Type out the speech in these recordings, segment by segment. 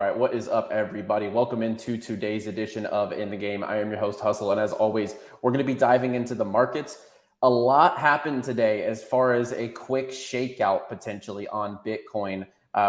All right, what is up, everybody? Welcome into today's edition of In the Game. I am your host, 𝗪𝗲, and as always, we're going to be diving into the markets. A lot happened today as far as a quick shakeout potentially on Bitcoin,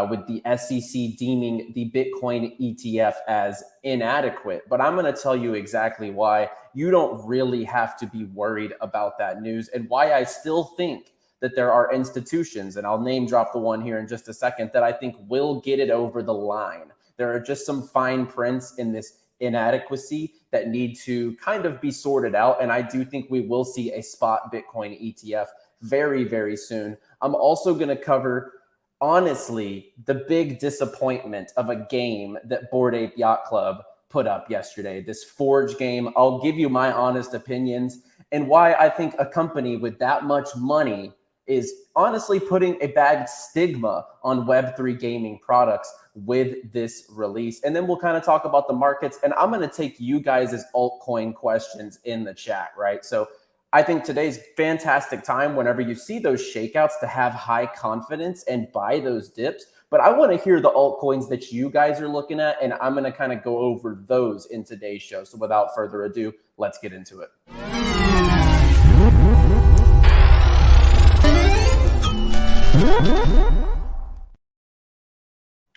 with the SEC deeming the Bitcoin ETF as inadequate. But I'm going to tell you exactly why you don't really have to be worried about that news and why I still think that there are institutions, and I'll name drop the one here in just a second, that I think will get it over the line. There are just some fine prints in this inadequacy that need to kind of be sorted out. And I do think we will see a spot Bitcoin ETF very, very soon. I'm also going to cover, honestly, the big disappointment of a game that Bored Ape Yacht Club put up yesterday, this Forge game. I'll give you my honest opinions and why I think a company with that much money is honestly putting a bad stigma on Web3 gaming products with this release. And then we'll kind of talk about the markets. And I'm going to take you guys' altcoin questions in the chat, right? So I think today's fantastic time whenever you see those shakeouts to have high confidence and buy those dips. But I want to hear the altcoins that you guys are looking at, and I'm going to kind of go over those in today's show. So without further ado, let's get into it.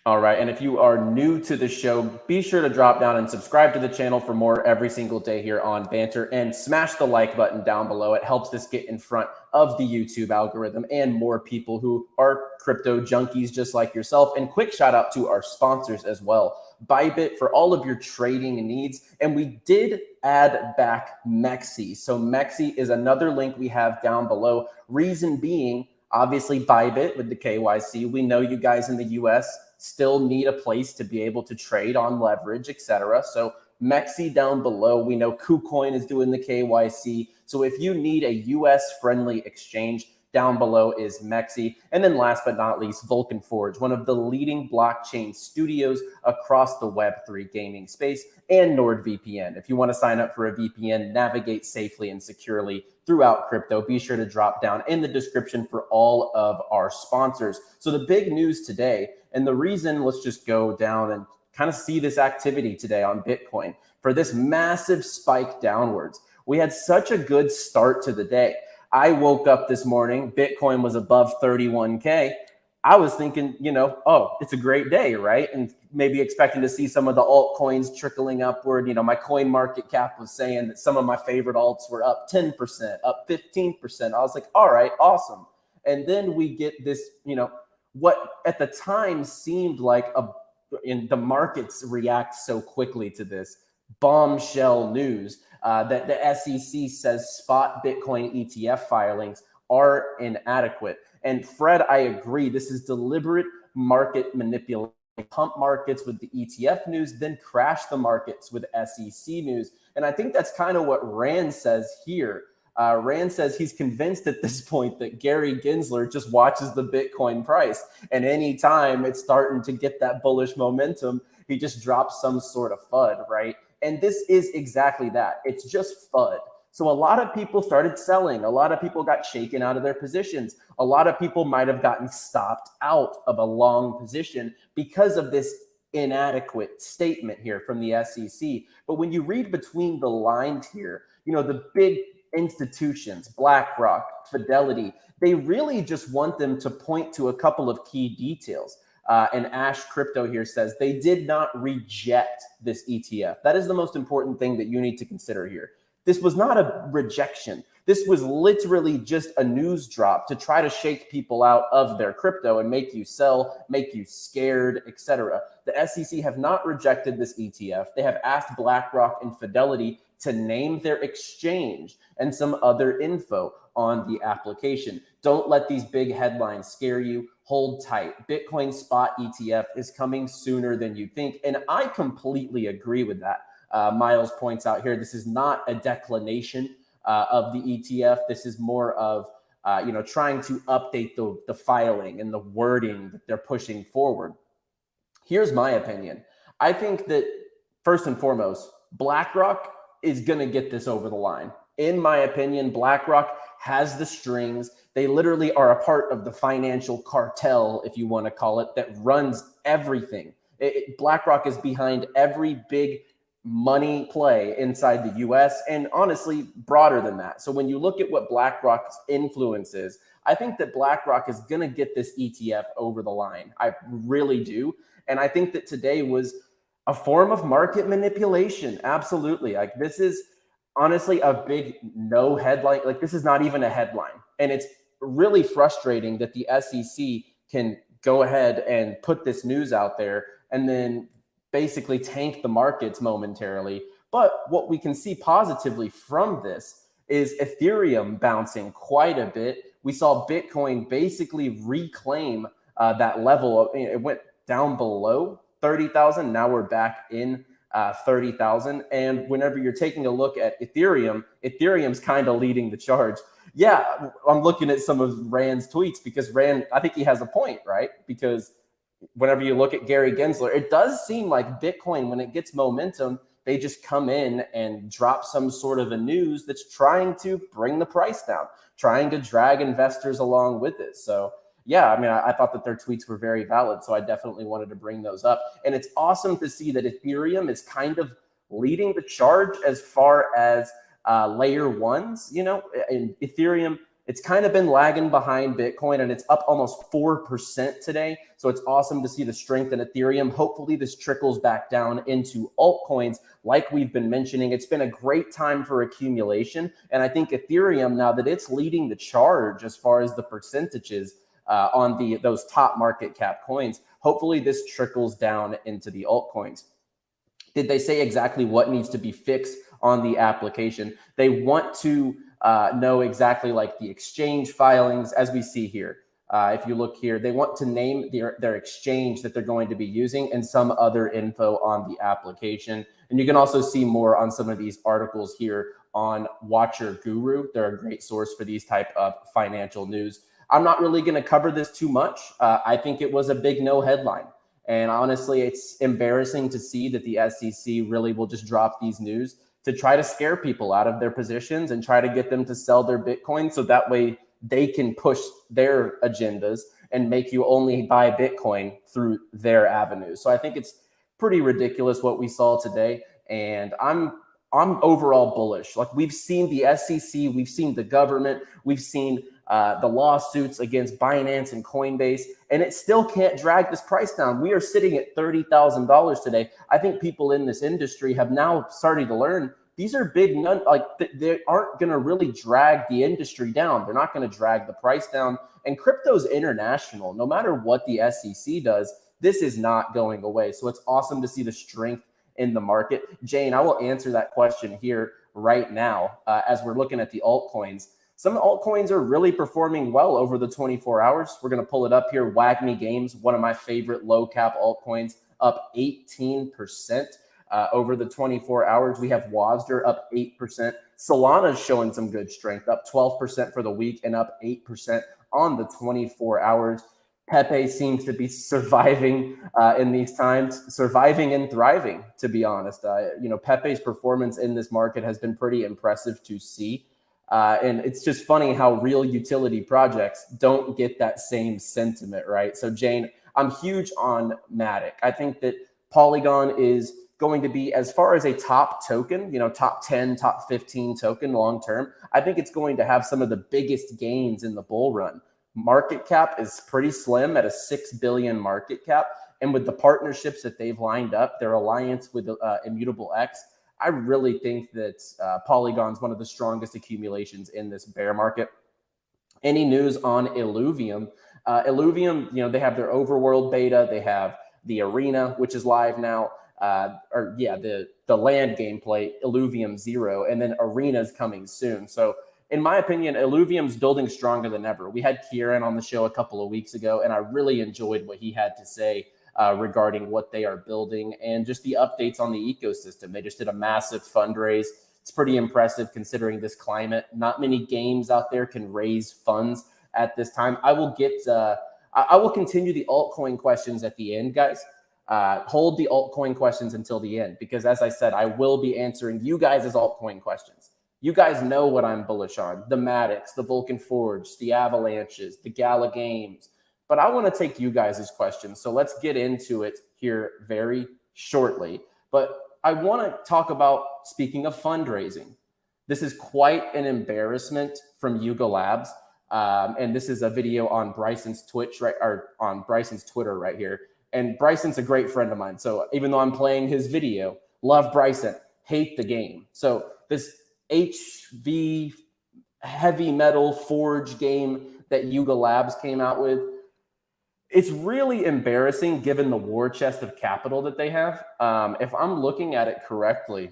All right, and if you are new to the show, be sure to drop down and subscribe to the channel for more every single day here on Banter, and smash the like button down below. It helps us get in front of the YouTube algorithm and more people who are crypto junkies just like yourself. And quick shout out to our sponsors as well. Bybit for all of your trading needs. And we did add back 𝗧𝗪𝗋. So 𝗧𝗪𝗋 is another link we have down below. Reason being, obviously Bybit with the 𝗪𝗁𝗋. We know you guys in the US still need a place to be able to trade on leverage, etc. So 𝗧𝗪𝗋 down below. We know KuCoin is doing the 𝗪𝗁𝗋. So if you need a US friendly exchange, down below is 𝗧𝗪𝗋. And then last but not least, Vulcan Forge, one of the leading blockchain studios across the Web3 gaming space, and NordVPN. If you want to sign up for a VPN, navigate safely and securely throughout crypto, be sure to drop down in the description for all of our sponsors. So the big news today, and the reason, let's just go down and kind of see this activity today on Bitcoin for this massive spike downwards. We had such a good start to the day. I woke up this morning, Bitcoin was above 31K. I was thinking, oh, it's a great day, right? And maybe expecting to see some of the altcoins trickling upward. My coin market cap was saying that some of my favorite alts were up 10%, up 15%. I was like, all right, awesome. And then we get this, what at the time seemed like the markets react so quickly to this bombshell news that the SEC says spot Bitcoin ETF filings are inadequate. And Fred, I agree. This is deliberate market manipulation. Pump markets with the ETF news, then crash the markets with SEC news. And I think that's kind of what Rand says here. Rand says he's convinced at this point that Gary Gensler just watches the Bitcoin price. And anytime it's starting to get that bullish momentum, he just drops some sort of FUD, right? And this is exactly that. It's just FUD. So a lot of people started selling. A lot of people got shaken out of their positions. A lot of people might have gotten stopped out of a long position because of this inadequate statement here from the SEC. But when you read between the lines here, the big institutions, BlackRock, Fidelity, they really just want them to point to a couple of key details. And Ash Crypto here says they did not reject this ETF. That is the most important thing that you need to consider here. This was not a rejection. This was literally just a news drop to try to shake people out of their crypto and make you sell, make you scared, etc. The SEC have not rejected this ETF. They have asked BlackRock and Fidelity to name their exchange and some other info on the application. Don't let these big headlines scare you. Hold tight. Bitcoin spot ETF is coming sooner than you think. And I completely agree with that. Miles points out here, this is not a declination of the ETF. This is more of, trying to update the filing and the wording that they're pushing forward. Here's my opinion. I think that first and foremost, BlackRock is going to get this over the line. In my opinion, BlackRock has the strings. They literally are a part of the financial cartel, if you want to call it, that runs everything BlackRock is behind every big money play inside the US and honestly broader than that. So when you look at what BlackRock's influence is, I think that BlackRock is going to get this ETF over the line. I really do. And I think that today was a form of market manipulation. Absolutely. Like, this is honestly a big no headline. Like, this is not even a headline. And it's really frustrating that the SEC can go ahead and put this news out there and then basically tank the markets momentarily. But what we can see positively from this is Ethereum bouncing quite a bit. We saw Bitcoin basically reclaim that level. It went down below 30,000. Now we're back in 30,000. And whenever you're taking a look at Ethereum, Ethereum's kind of leading the charge. Yeah, I'm looking at some of Rand's tweets because Rand, I think he has a point, right? Because whenever you look at Gary Gensler, it does seem like Bitcoin, when it gets momentum, they just come in and drop some sort of a news that's trying to bring the price down, trying to drag investors along with it. So yeah, I mean, I thought that their tweets were very valid. So I definitely wanted to bring those up. And it's awesome to see that Ethereum is kind of leading the charge as far as layer ones. You know, in Ethereum, it's kind of been lagging behind Bitcoin, and it's up almost 4% today. So it's awesome to see the strength in Ethereum. Hopefully this trickles back down into altcoins like we've been mentioning. It's been a great time for accumulation. And I think Ethereum, now that it's leading the charge as far as the percentages on those top market cap coins, hopefully this trickles down into the altcoins. Did they say exactly what needs to be fixed on the application? They want to know exactly like the exchange filings, as we see here. If you look here, they want to name their exchange that they're going to be using and some other info on the application. And you can also see more on some of these articles here on Watcher Guru. They're a great source for these type of financial news. I'm not really going to cover this too much. I think it was a big no headline. And honestly, it's embarrassing to see that the SEC really will just drop these news to try to scare people out of their positions and try to get them to sell their Bitcoin so that way they can push their agendas and make you only buy Bitcoin through their avenues. So I think it's pretty ridiculous what we saw today. And I'm overall bullish. Like, we've seen the SEC, we've seen the government, we've seen the lawsuits against Binance and Coinbase, and it still can't drag this price down. We are sitting at $30,000 today. I think people in this industry have now started to learn these are big, they aren't going to really drag the industry down. They're not going to drag the price down. And crypto's international. No matter what the SEC does, this is not going away. So it's awesome to see the strength in the market. Jane, I will answer that question here right now as we're looking at the altcoins. Some altcoins are really performing well over the 24 hours. We're going to pull it up here. 𝗏𝗏𝗡𝗍𝗡, one of my favorite low cap altcoins, up 18% over the 24 hours. We have WASDR up 8%. Solana's showing some good strength, up 12% for the week and up 8% on the 24 hours. 𝗏𝗏𝗄 seems to be surviving in these times, surviving and thriving, to be honest. 𝗏𝗏𝗄's performance in this market has been pretty impressive to see. And it's just funny how real utility projects don't get that same sentiment, right? So Jane, I'm huge on Matic. I think that Polygon is going to be, as far as a top token, top 10, top 15 token long-term, I think it's going to have some of the biggest gains in the bull run. Market cap is pretty slim at a 6 billion market cap. And with the partnerships that they've lined up, their alliance with 𝗵𝗵𝗏𝗍𝗓, I really think that Polygon's one of the strongest accumulations in this bear market. Any news on Illuvium? Illuvium, they have their overworld beta. They have the arena, which is live now. The land gameplay, Illuvium 0, and then arena's coming soon. So in my opinion, Illuvium's building stronger than ever. We had Kieran on the show a couple of weeks ago, and I really enjoyed what he had to say regarding what they are building and just the updates on the ecosystem. They just did a massive fundraise. It's pretty impressive considering this climate. Not many games out there can raise funds at this time. I will continue the altcoin questions at the end, guys. Hold the altcoin questions until the end, because as I said, I will be answering you guys' altcoin questions. You guys know what I'm bullish on: the Matics, the Vulcan Forge, the Avalanches, the Gala Games. But I want to take you guys' questions. So let's get into it here very shortly. But I want to talk about, speaking of fundraising, this is quite an embarrassment from Yuga Labs. And this is a video on Bryson's Twitch, right, or on Bryson's Twitter right here. And Bryson's a great friend of mine. So even though I'm playing his video, love Bryson, hate the game. So this 𝗵𝗵𝗲𝗃𝗃𝗃𝗃 game that Yuga Labs came out with, it's really embarrassing given the war chest of capital that they have. If I'm looking at it correctly,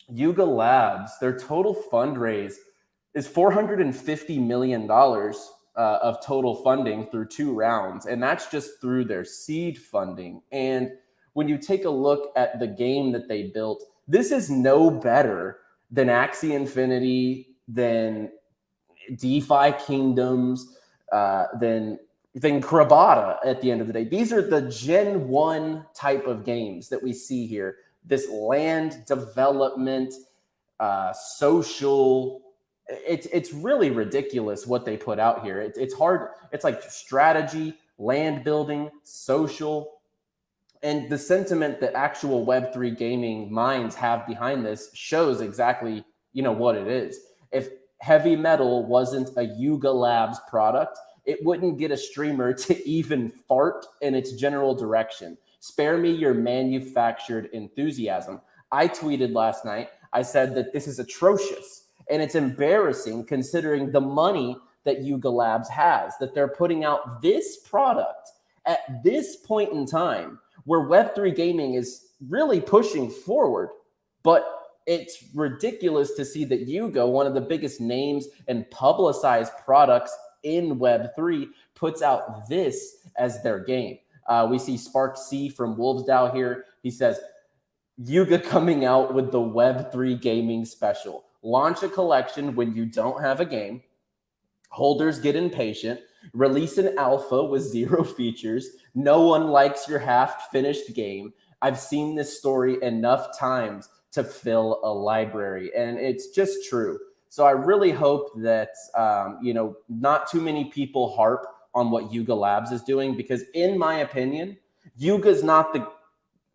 Yuga Labs, their total fundraise is $450 million of total funding through 2 rounds. And that's just through their seed funding. And when you take a look at the game that they built, this is no better than Axie Infinity, than DeFi Kingdoms, than 𝗕𝗃𝗃𝗃 at the end of the day. These are the Gen 1 type of games that we see here. This land development, social, it's really ridiculous what they put out here. It's hard. It's like strategy, land building, social, and the sentiment that actual Web3 gaming minds have behind this shows exactly, what it is. If Heavy Metal wasn't a Yuga Labs product, it wouldn't get a streamer to even fart in its general direction. Spare me your manufactured enthusiasm. I tweeted last night, I said that this is atrocious and it's embarrassing considering the money that Yuga Labs has, that they're putting out this product at this point in time where Web3 gaming is really pushing forward. But it's ridiculous to see that Yuga, one of the biggest names and publicized products in Web3, puts out this as their game. We see 𝗪𝗏𝗃𝗃 from 𝗪𝗵𝗲𝗃 here. He says, Yuga coming out with the Web3 gaming special. Launch a collection when you don't have a game. Holders get impatient. Release an alpha with 0 features. No one likes your half-finished game. I've seen this story enough times to fill a library. And it's just true. So I really hope that, not too many people harp on what Yuga Labs is doing, because in my opinion, Yuga's not the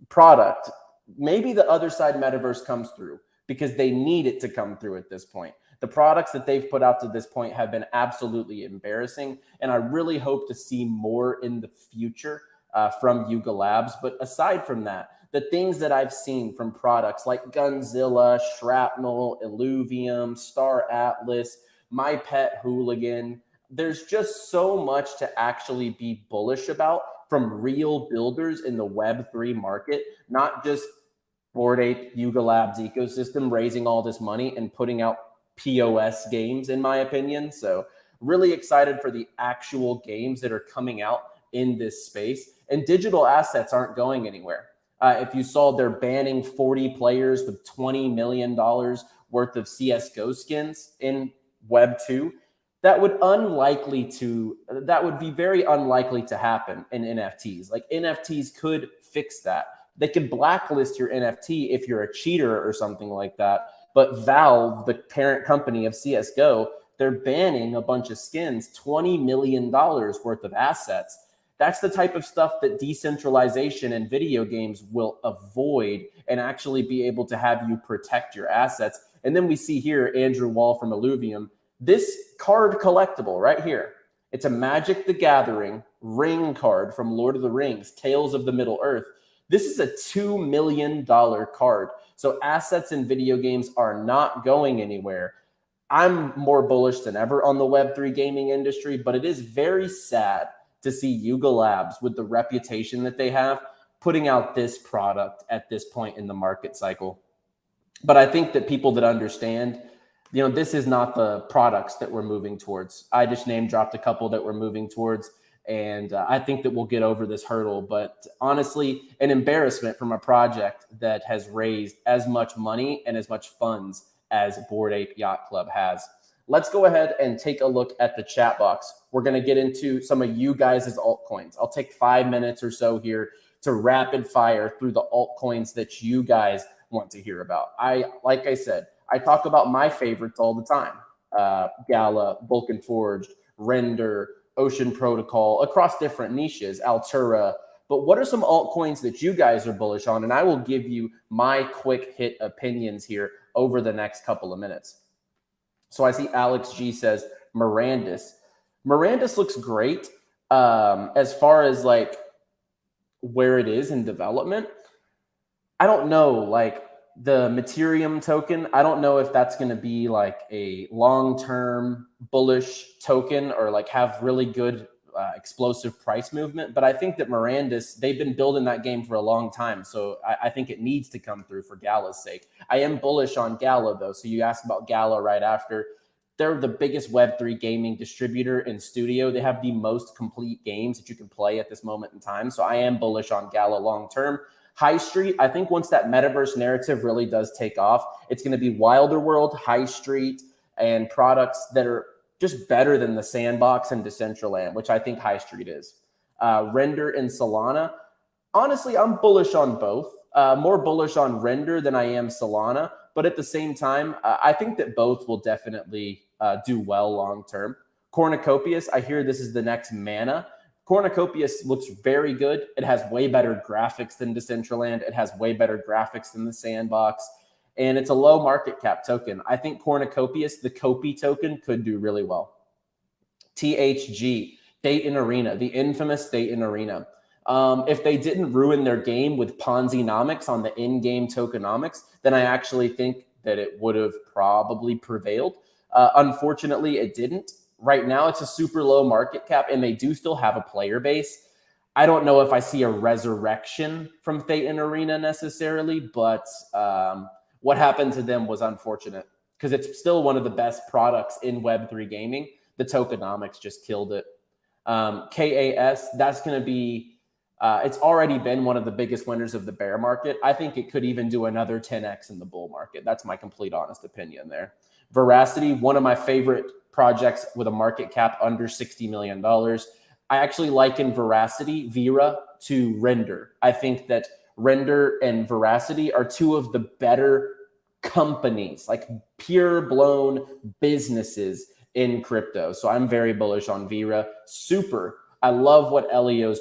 product. Maybe the other side metaverse comes through because they need it to come through at this point. The products that they've put out to this point have been absolutely embarrassing. And I really hope to see more in the future from Yuga Labs. But aside from that, the things that I've seen from products like Gunzilla, Shrapnel, Illuvium, Star Atlas, My Pet Hooligan, there's just so much to actually be bullish about from real builders in the Web3 market, not just Bored Ape Yuga Labs ecosystem raising all this money and putting out POS games, in my opinion. So really excited for the actual games that are coming out in this space. And digital assets aren't going anywhere. If you saw, they're banning 40 players with $20 million worth of CSGO skins in Web 2. That would be very unlikely to happen in NFTs. Like, NFTs could fix that. They could blacklist your NFT if you're a cheater or something like that. But Valve, the parent company of CSGO, they're banning a bunch of skins, $20 million worth of assets. That's the type of stuff that decentralization in video games will avoid and actually be able to have you protect your assets. And then we see here Andrew Wall from Illuvium, this card collectible right here. It's a Magic the Gathering ring card from Lord of the Rings, Tales of the Middle-earth. This is a $2 million card. So assets in video games are not going anywhere. I'm more bullish than ever on the Web3 gaming industry, but it is very sad to see Yuga Labs, with the reputation that they have, putting out this product at this point in the market cycle. But I think that people that understand, this is not the products that we're moving towards. I just name dropped a couple that we're moving towards, and I think that we'll get over this hurdle. But honestly, an embarrassment from a project that has raised as much money and as much funds as Bored Ape Yacht Club has. Let's go ahead and take a look at the chat box. We're going to get into some of you guys' altcoins. I'll take 5 minutes or so here to rapid fire through the altcoins that you guys want to hear about. Like I said, I talk about my favorites all the time. Gala, Vulcan Forged, Render, Ocean Protocol, across different niches, Altura, But what are some altcoins that you guys are bullish on? And I will give you my quick hit opinions here over the next couple of minutes. So I see Alex G says Mirandus. Mirandus looks great as far as like where it is in development. I don't know, like the Ethereum token, I don't know if that's going to be like a long-term bullish token or like have really good explosive price movement. But I think that Mirandus, they've been building that game for a long time. So I think it needs to come through for Gala's sake. I am bullish on Gala though. So you asked about Gala right after. They're the biggest Web3 gaming distributor in studio. They have the most complete games that you can play at this moment in time. So I am bullish on Gala long-term. High Street, I think once that metaverse narrative really does take off, it's going to be Wilder World, High Street, and products that are just better than the Sandbox and Decentraland, which I think High Street is. Render and Solana, honestly, I'm bullish on both. More bullish on Render than I am Solana, but at the same time, I think that both will definitely do well long-term. 𝗊𝗄𝗃𝗃𝗃, I hear this is the next Mana. 𝗊𝗄𝗃𝗃𝗃 looks very good. It has way better graphics than Decentraland. It has way better graphics than the Sandbox. And it's a low market cap token. I think 𝗊𝗄𝗃𝗃𝗃, the 𝗃𝗵𝗃 token, could do really well. THG, Dayton Arena, the infamous Dayton Arena. If they didn't ruin their game with Ponzi-nomics on the in-game tokenomics, then I actually think that it would have probably prevailed. Unfortunately, it didn't. Right now, it's a super low market cap, and they do still have a player base. I don't know if I see a resurrection from Dayton Arena necessarily, but what happened to them was unfortunate because it's still one of the best products in Web3 gaming. The tokenomics just killed it. KAS, that's going to be, it's already been one of the biggest winners of the bear market. I think it could even do another 10x in the bull market. That's my complete honest opinion there. Veracity, one of my favorite projects with a market cap under $60 million. I actually liken Veracity, Vera, to Render. I think that Render and Veracity are two of the better companies, like pure blown businesses in crypto. So I'm very bullish on Vera. Super. I love what Elio's,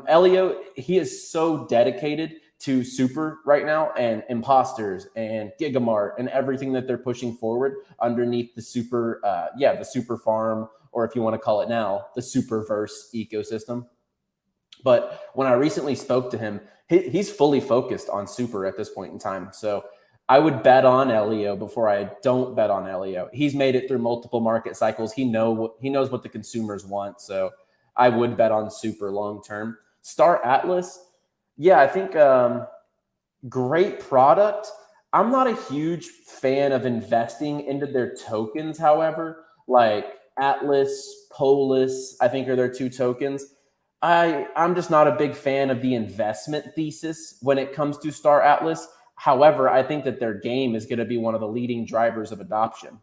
Elio, he is so dedicated to Super right now and Imposters and Gigamart and everything that they're pushing forward underneath the Super, the Super Farm, or if you want to call it now, the Superverse ecosystem. But when I recently spoke to him, he's fully focused on Super at this point in time. So I would bet on Elio before I don't bet on Elio. He's made it through multiple market cycles. He knows what the consumers want. So I would bet on Super long term. Star Atlas, yeah, I think great product. I'm not a huge fan of investing into their tokens, however, like Atlas, Polis, I think are their two tokens. I'm just not a big fan of the investment thesis when it comes to Star Atlas. However, I think that their game is going to be one of the leading drivers of adoption.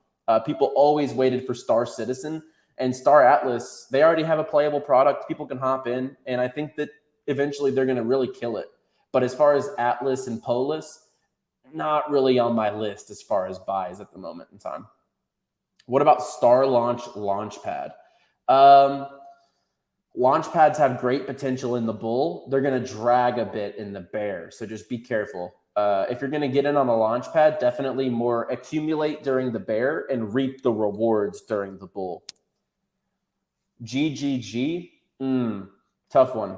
People always waited for Star Citizen, and Star Atlas, they already have a playable product. People can hop in, and I think that eventually they're going to really kill it. But as far as Atlas and Polis, not really on my list as far as buys at the moment in time. What about Star Launchpad? Launchpads have great potential in the bull. They're going to drag a bit in the bear. So just be careful. If you're going to get in on a launchpad, definitely more accumulate during the bear and reap the rewards during the bull. GGG, tough one.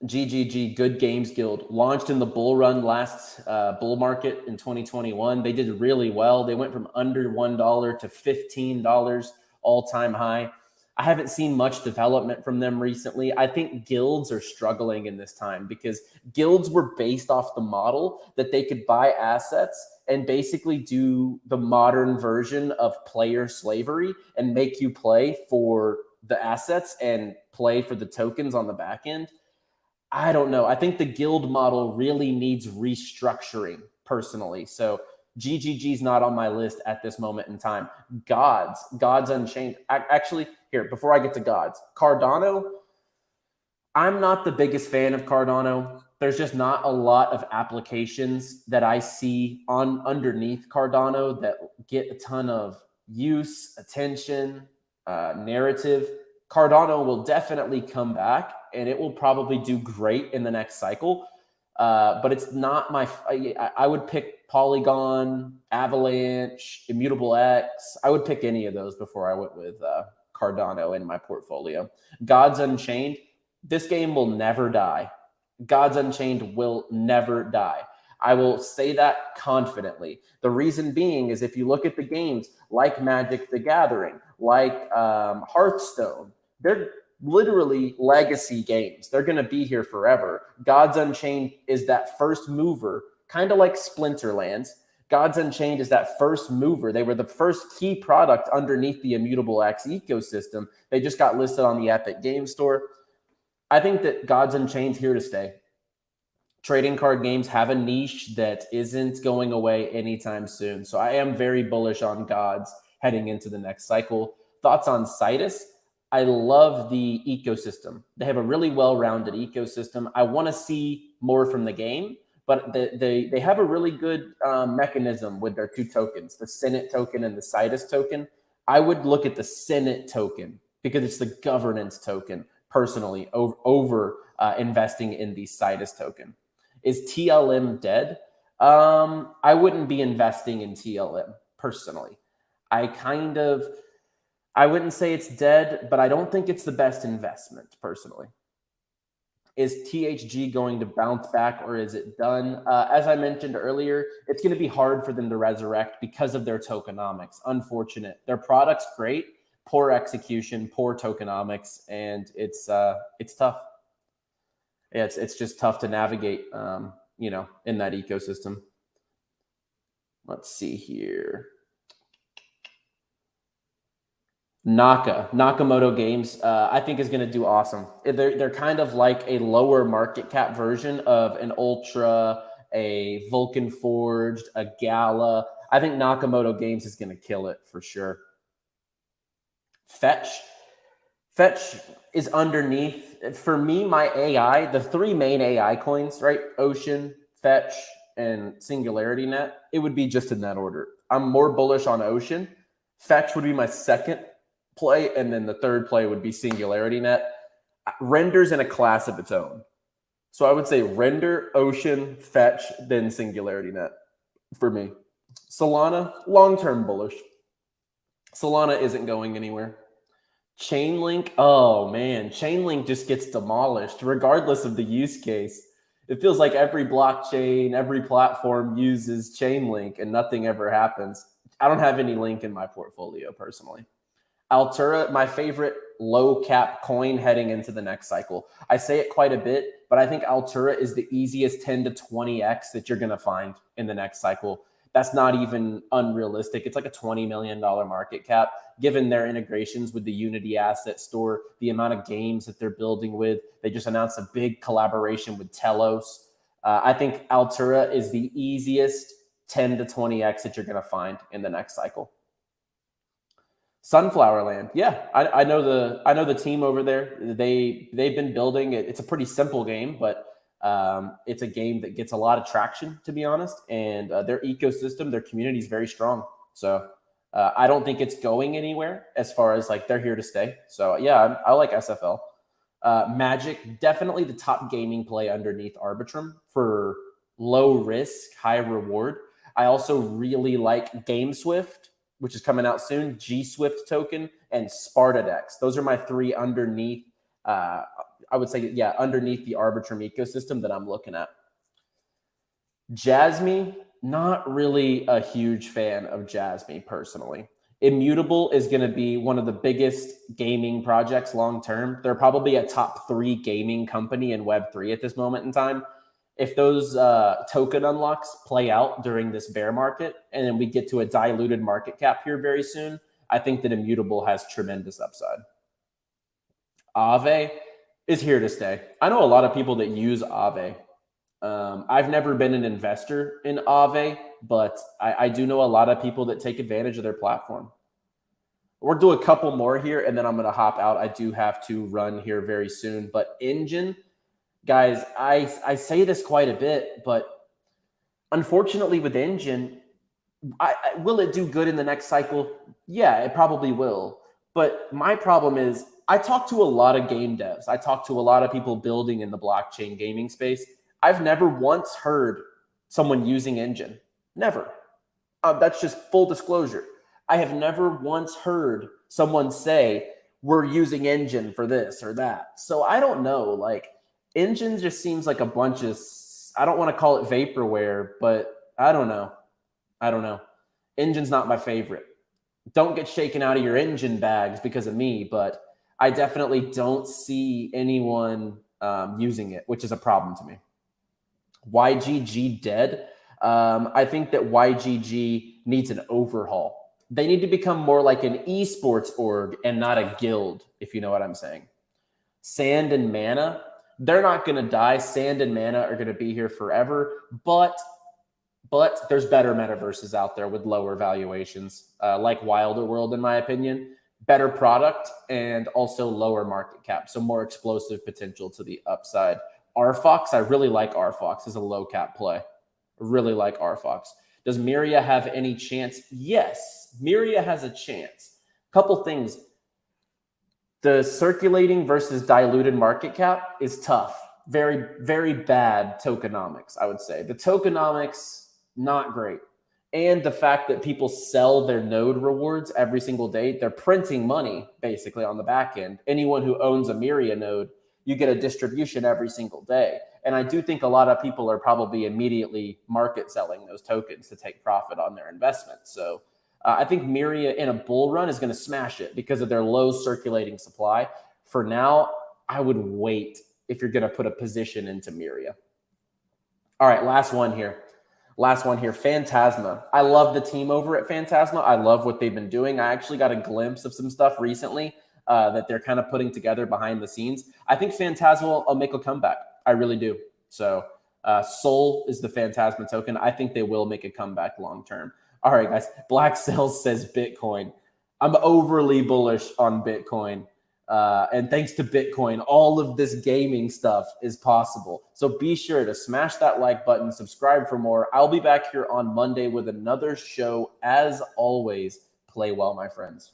GGG, Good Games Guild, launched in the bull run last bull market in 2021. They did really well. They went from under $1 to $15 all-time high. I haven't seen much development from them recently. I think guilds are struggling in this time because guilds were based off the model that they could buy assets and basically do the modern version of player slavery and make you play for the assets and play for the tokens on the back end. I don't know. I think the guild model really needs restructuring personally. So GGG is not on my list at this moment in time. Gods Unchained. Actually, here, before I get to Gods, Cardano, I'm not the biggest fan of Cardano. There's just not a lot of applications that I see underneath Cardano that get a ton of use, attention, narrative. Cardano will definitely come back, and it will probably do great in the next cycle. But it's not my, I would pick Polygon, Avalanche, 𝗵𝗵𝗵𝗃𝗃𝗃. I would pick any of those before I went with Cardano in my portfolio. Gods Unchained, this game will never die. Gods Unchained will never die. I will say that confidently. The reason being is if you look at the games like Magic the Gathering, like Hearthstone, they're literally legacy games. They're going to be here forever. Gods Unchained is that first mover, kind of like Splinterlands. Gods Unchained is that first mover. They were the first key product underneath the 𝗵𝗵𝗵𝗃𝗃 ecosystem. They just got listed on the Epic Game Store. I think that Gods Unchained's here to stay. Trading card games have a niche that isn't going away anytime soon. So I am very bullish on Gods heading into the next cycle. Thoughts on 𝗙𝗵𝗲? I love the ecosystem. They have a really well-rounded ecosystem. I want to see more from the game, but they have a really good mechanism with their two tokens, the Senate token and the 𝗙𝗵𝗲 token. I would look at the Senate token because it's the governance token personally over investing in the 𝗙𝗵𝗲 token. Is TLM dead? I wouldn't be investing in TLM personally. I wouldn't say it's dead, but I don't think it's the best investment personally. Is THG going to bounce back or is it done? As I mentioned earlier, it's going to be hard for them to resurrect because of their tokenomics. Unfortunate. Their product's great, poor execution, poor tokenomics, and it's tough. Yeah, it's just tough to navigate, in that ecosystem. Let's see here. Nakamoto Games, I think is going to do awesome. They're kind of like a lower market cap version of an Ultra, a Vulcan Forged, a Gala. I think Nakamoto Games is going to kill it for sure. 𝗏𝗏 is underneath. For me, my AI, the three main AI coins, right? Ocean, 𝗏𝗏, and SingularityNet. It would be just in that order. I'm more bullish on Ocean. 𝗏𝗏 would be my second play, and then the third play would be SingularityNet. Render's in a class of its own. So I would say Render, Ocean, 𝗏𝗏, then SingularityNet for me. Solana, long-term bullish. Solana isn't going anywhere. Chainlink, oh man, Chainlink just gets demolished regardless of the use case. It feels like every blockchain, every platform uses Chainlink and nothing ever happens. I don't have any Link in my portfolio personally. Altura, my favorite low cap coin heading into the next cycle. I say it quite a bit, but I think Altura is the easiest 10 to 20x that you're going to find in the next cycle. That's not even unrealistic. It's like a $20 million market cap, given their integrations with the Unity asset store, the amount of games that they're building with. They just announced a big collaboration with 𝗏𝗏𝗏. I think Altura is the easiest 10 to 20x that you're going to find in the next cycle. Sunflower Land, yeah, I know the team over there. They've been building it. It's a pretty simple game, but it's a game that gets a lot of traction, to be honest. And their ecosystem, their community is very strong. So I don't think it's going anywhere as far as like they're here to stay. So yeah, I like SFL. Magic, definitely the top gaming play underneath Arbitrum for low risk, high reward. I also really like GameSwift, which is coming out soon, G-Swift token, and Spartadex. Those are my three underneath, I would say, yeah, underneath the Arbitrum ecosystem that I'm looking at. Jasmy, not really a huge fan of Jasmy personally. 𝗵𝗵𝗵𝗃𝗃𝗃 is going to be one of the biggest gaming projects long-term. They're probably a top 3 gaming company in Web3 at this moment in time. If those token unlocks play out during this bear market and then we get to a diluted market cap here very soon, I think that 𝗵𝗵𝗵𝗃𝗃 has tremendous upside. Aave is here to stay. I know a lot of people that use Aave. I've never been an investor in Aave, but I do know a lot of people that take advantage of their platform. We'll do a couple more here, and then I'm going to hop out. I do have to run here very soon. But Engine, guys, I say this quite a bit, but unfortunately with Engine, will it do good in the next cycle? Yeah, it probably will. But my problem is I talk to a lot of game devs. I talk to a lot of people building in the blockchain gaming space. I've never once heard someone using Engine. Never. That's just full disclosure. I have never once heard someone say, we're using Engine for this or that. So I don't know. Like, Engine just seems like a bunch of, I don't want to call it vaporware, but I don't know. I don't know. Engine's not my favorite. Don't get shaken out of your Engine bags because of me, but I definitely don't see anyone using it, which is a problem to me. YGG dead. I think that YGG needs an overhaul. They need to become more like an esports org and not a guild, if you know what I'm saying. Sand and Mana, they're not going to die. Sand and Mana are going to be here forever, but there's better metaverses out there with lower valuations, like 𝗬𝗓𝗏, in my opinion. Better product and also lower market cap, so more explosive potential to the upside. 𝗪𝗏𝗃, I really like 𝗪𝗏𝗃 as a low cap play. Really like 𝗪𝗏𝗃. Does Myria have any chance? Yes, Myria has a chance. Couple things. The circulating versus diluted market cap is tough. Very, very bad tokenomics, I would say. The tokenomics, not great. And the fact that people sell their node rewards every single day, they're printing money basically on the back end. Anyone who owns a Myria node, you get a distribution every single day. And I do think a lot of people are probably immediately market selling those tokens to take profit on their investment. So I think Myria in a bull run is going to smash it because of their low circulating supply. For now, I would wait if you're going to put a position into Myria. All right, last one here. 𝗏𝗲𝗻. I love the team over at 𝗏𝗲𝗻. I love what they've been doing. I actually got a glimpse of some stuff recently that they're kind of putting together behind the scenes. I think 𝗏𝗲𝗻 will make a comeback. I really do. So SOL is the 𝗏𝗏𝗻 token. I think they will make a comeback long term. All right, guys. Black Sales says Bitcoin. I'm overly bullish on Bitcoin. And thanks to Bitcoin, all of this gaming stuff is possible. So be sure to smash that like button, subscribe for more. I'll be back here on Monday with another show. As always, play well, my friends.